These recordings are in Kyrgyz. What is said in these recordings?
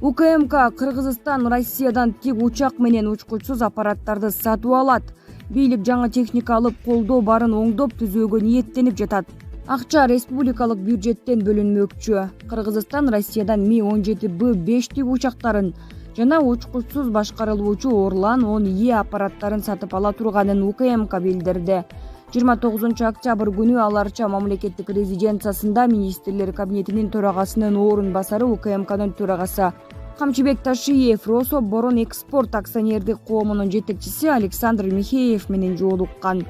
УКМК Кыргызстан Россиядан тик учак менен учкучсуз аппараттарды сатып алат. Бийлик жаңы техника алып колдоо барын оңдоп түзүүгө ниеттенип жатат. Акча республикалык бюджеттен бөлүнмөкчү. Кыргызстан Россиядан Ми-17Б5 тик учактарын жана учкучсуз башкарылуучу Орлан-10И аппараттарын сатып ала турганын УКМК билдирди. 29 октябрь күнү аларча мамлекеттик резиденциясында министрлер кабинетинин төрагасынын орун басары УКМКнын төрагасы Камчыбек Ташиев Росо Борон экспорт акционердик коомунун жетекчиси Александр Михеев менен жолуккан.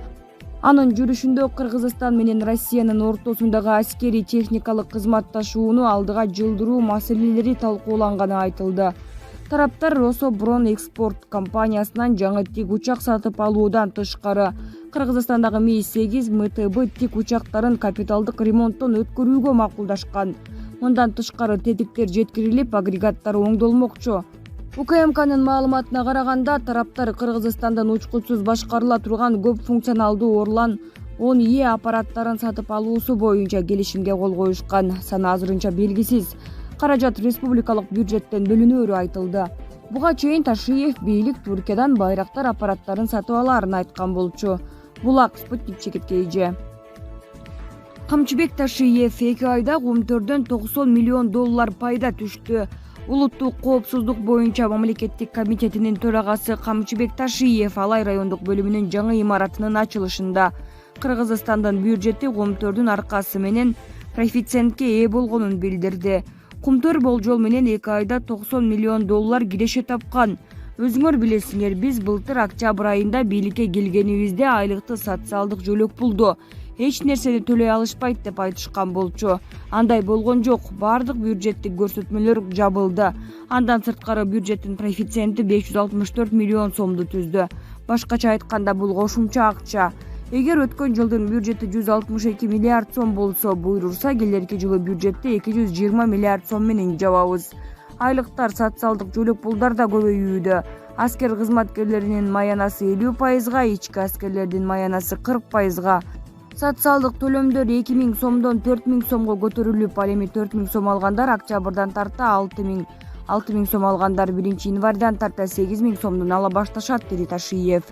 Анын жүрүшүндө Кыргызстан менен Россиянын ортосундагы аскерий техникалык кызматташууну алдыга жылдыруу маселелери талкууланганы айтылды. Тараптар Росо Борон экспорт компаниясынан жаңы тик учак сатып алуудан тышкары Кыргызстандагы Ми-8 МТБ тик учактарын капиталдык ремонттон өткөрүүгө макулдашкан. Мындан тышкары тетиктер жеткирилип, агрегаттар оңдолмокчу. УКМКнын маалыматына караганда, тараптар Кыргызстандан учкучсуз башкарыла турган көп функционалдуу Орлан-10И аппараттарын сатып алуусу боюнча келишимге кол коюшкан. Саны азырынча белгисиз. Каражат республикалык бюджеттен бөлүнөөрү айтылды. Буга чейин Ташиев бийлик Түркиядан байрактар аппараттарын сатып алаарын айткан болчу. Булак Спутник чекиткейже. Камчыбек Ташиев 2 айда Кумтөрдөн $90 миллион пайда түштү. Улуттук коопсуздук боюнча мамлекеттик комитетинин төрагасы Камчыбек Ташиев Алай райондук бөлүмүнүн жаңы имаратынын ачылышында Кыргызстандын бюджети Кумтөрдүн аркасы менен профициентке ээ болгонун билдирди. Кумтөр болжол менен 2 айда $90 миллион киреше тапкан. Өзүңөр билесиңер, биз былтыр октябрь айында бийликке келгенибизде айлыкты социалдык жөлөк пулду эч нерсени төлөй алышпайт деп айтышкан болчу. Андай болгон жок, бардык бюджеттик көрсөтмөлөр жабылды. Андан сырткары бюджеттин профициенти $564 миллион түздү. Башкача айтканда бул кошумча акча. Эгер өткөн жылдын бюджети 162 миллиард сом болсо, буйрурса келерки жылы бюджетти 220 миллиард сом менен жабабыз. Айлыктар, социалдык жөлөк пулдар да көбөйүүдө. Аскер кызматкерлеринин маянасы 50%, ички аскерлердин маянасы 40%. Социалдык төлөмдөр 2000 сомдон 4000 сомго көтөрүлүп, ал эми 4000 сом алгандар октябрдан тарта 6000 сом алгандар 1-январдан тарта 8000 сомдон ала башташат, деди Ташиев.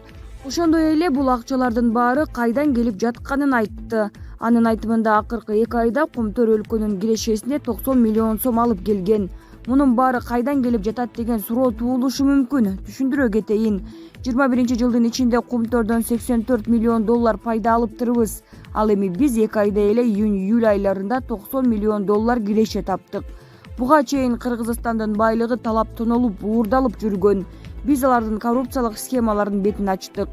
Ошондой эле бул акчалардын баары кайдан келип жатканын айтты. Анын айтымында акыркы 2 айда Кумтөр өлкөнүн кирешесине 90 миллион сом алып келген. Мунун баары кайдан келип жатат деген суроо туулушу мүмкүн. Түшүндүрө кетейин. 21 жылдын ичинде Кумтөрдөн $84 миллион пайда алыптырбыз. Ал эми биз 2 айда эле июнь-июль айларында $90 миллион киреше таптык. Буга чейин Кыргызстандын байлыгы талап тонолуп, уурдалып жүргөн. Биз алардын коррупциялык схемаларын бетин ачтык.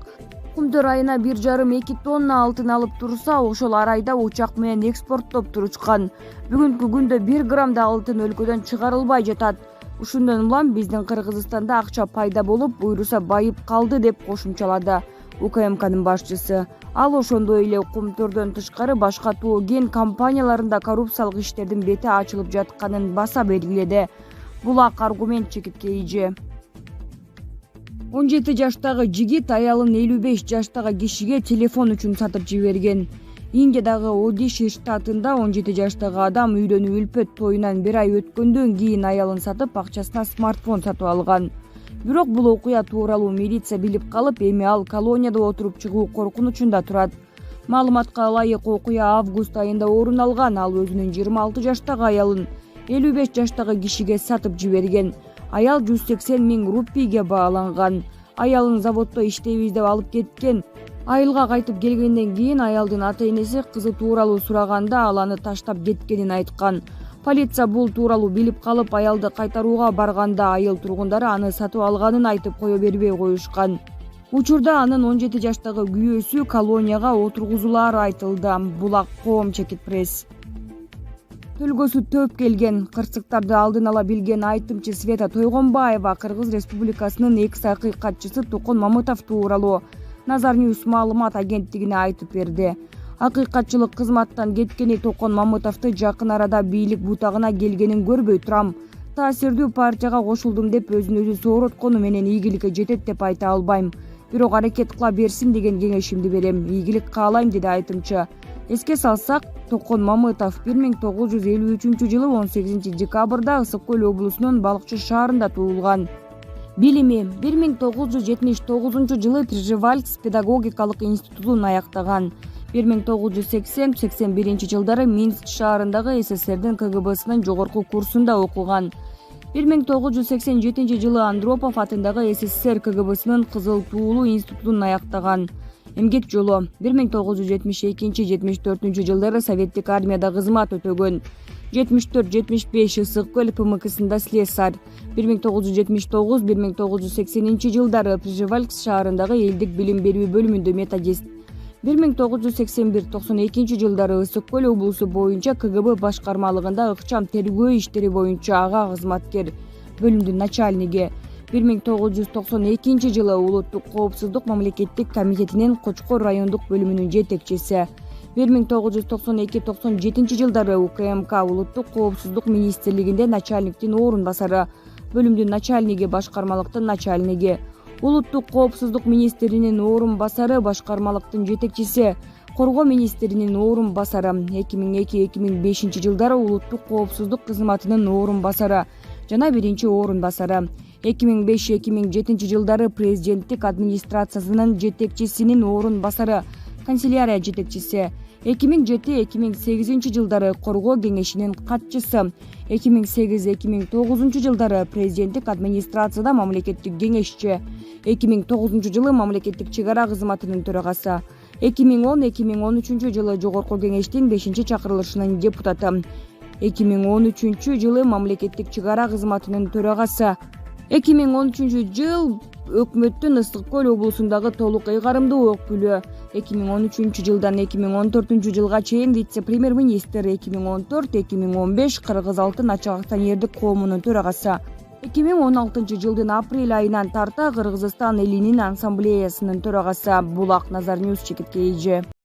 Кумтөр айына 1,5-2 тонна алтын алып турса, ошол арайда учак менен экспорттоп турушкан. Бүгүнкү күндө 1 грамм да алтын өлкөдөн чыгарылбай жатат. Ушундан улам биздин Кыргызстанда акча пайда болуп, буйруса байып калды деп кошумчалады УКМКнын башчысы. Ал ошондой эле Кумтөрдөн тышкары башка ген компанияларында коррупциялык иштердин бети ачылып жатканын баса белгиледи. Булак аргумент чекиткейже. 17 жаштагы жигит аялын 55 жаштагы кишиге телефон үчүн сатып жиберген. Индиядагы Одиши штатында 17 жаштагы адам үйлөнүү үлпөт тоюнан 1 ай өткөндөн кийин аялын сатып, акчасына смартфон сатып алган. Бирок бул окуя тууралуу милиция билип калып, эми ал колонияда отуруп чыгуу коркунучунда турат. Маалыматка ылайык окуя август айында орун алган. Ал өзүнүн 26 жаштагы аялын 55 жаштагы кишиге сатып жиберген. Аял 180 миң рупийге бааланган. Аялын заводдо иштейбиз деп алып кеткен. Айылга кайтып келгенден кийин аялдын ата-энеси кызы тууралуу сураганда ал аны таштап кеткенин айткан. Полиция бул тууралуу билип калып, аялды кайтарууга барганда айыл тургундары аны сатып алганын айтып кое бербей коюшкан. Учурда анын 17 жаштагы күйөөсү колонияга отургузулаары айтылды. Булак коом чекит пресс. Төлгөсү төп келген кырсыктарды алдын ала билген айтымчы Света Тойгонбаева Кыргыз Республикасынын экс-акыйкатчысы Токон Мамытов тууралуу Назар Ньюс маалымат агенттигине айтып берди. Акыйкатчылык кызматтан кеткени Токон Мамытовду жакын арада бийлик бутагына келгенин көрбөй турам. Таасирдүү партияга кошулдум деп өзүн өзү соороткону менен ийгиликке жетет деп айта албайм. Бирок аракет кыла берсин деген кеңешимди берем. Ийгилик каалайм, деди айтымчы. Эске салсак, Токон Мамытов 1953-жылы 18-декабрда Ысык Көл облусунун Балыкчы шаарында туулган. Билими 1979-жылы Пржевальц педагогикалык институтун аяктаган. 1980-81-жылдары Минск шаарындагы СССРдин КГБсынын жогорку курсунда окуган. 1987-жылы Андропов атындагы СССР КГБсынын Кызыл Туулуу институтун аяктаган. Эмгек жолу 1972-74 жылдары Советтик армияда кызмат өтөгөн. 74-75 Ысык Көл ПМКсында слесарь. 1979-1980 жылдары Пржевальц шаарындагы элдик билим берүү бөлүмүндө методист. 1981-92 жылдары Ысык Көл облусу боюнча КГБ башкармалыгында ыкчам тергөө иштери боюнча ага кызматкер, бөлүмдүн начальниги. 1992 жылы Улуттук коопсуздук мамлекеттик комитетинин Кочкор райондук бөлүмүнүн жетекчиси. 1992-97 жылдары УКМК Улуттук коопсуздук министрлигинде начальниктин орун басары, бөлүмдүн начальниги, башкармалыктын начальниги. Улуттук коопсуздук министринин орун басары, башкармалыктын жетекчиси, коргоо министринин орун басары. 2002-2005 жылдары Улуттук коопсуздук кызматынын орун басары жана биринчи орун басары. 2005-2007 жылдары президенттик администрациясынын жетекчисинин орун басары, канцелярия жетекчиси. 2007-2008 жылдары коргоо кеңешинин катчысы. 2008-2009 жылдары президенттик администрацияда мамлекеттик кеңешчи. 2009 жылы мамлекеттик чек ара кызматынын төрагасы. 2010-2013 жылы жогорку кеңештин 5-чакырылышынын депутаты. 2013 жылы мамлекеттик чек ара кызматынын төрагасы. 2013 жыл өкмөттүн Ысык Көл облусундагы толук ыйгарымдуу өкүлү. 2013 жылдан 2014 жылга чейин вице-премьер-министр. 2014-2015 Кыргыз Алтын ачык акционердик коомунун төрагасы. 2016 жылдын апрель айынан тарта Кыргызстан элинин ассамблеясынын төрагасы. Булак Назар Ньюс, Чекит КЖ.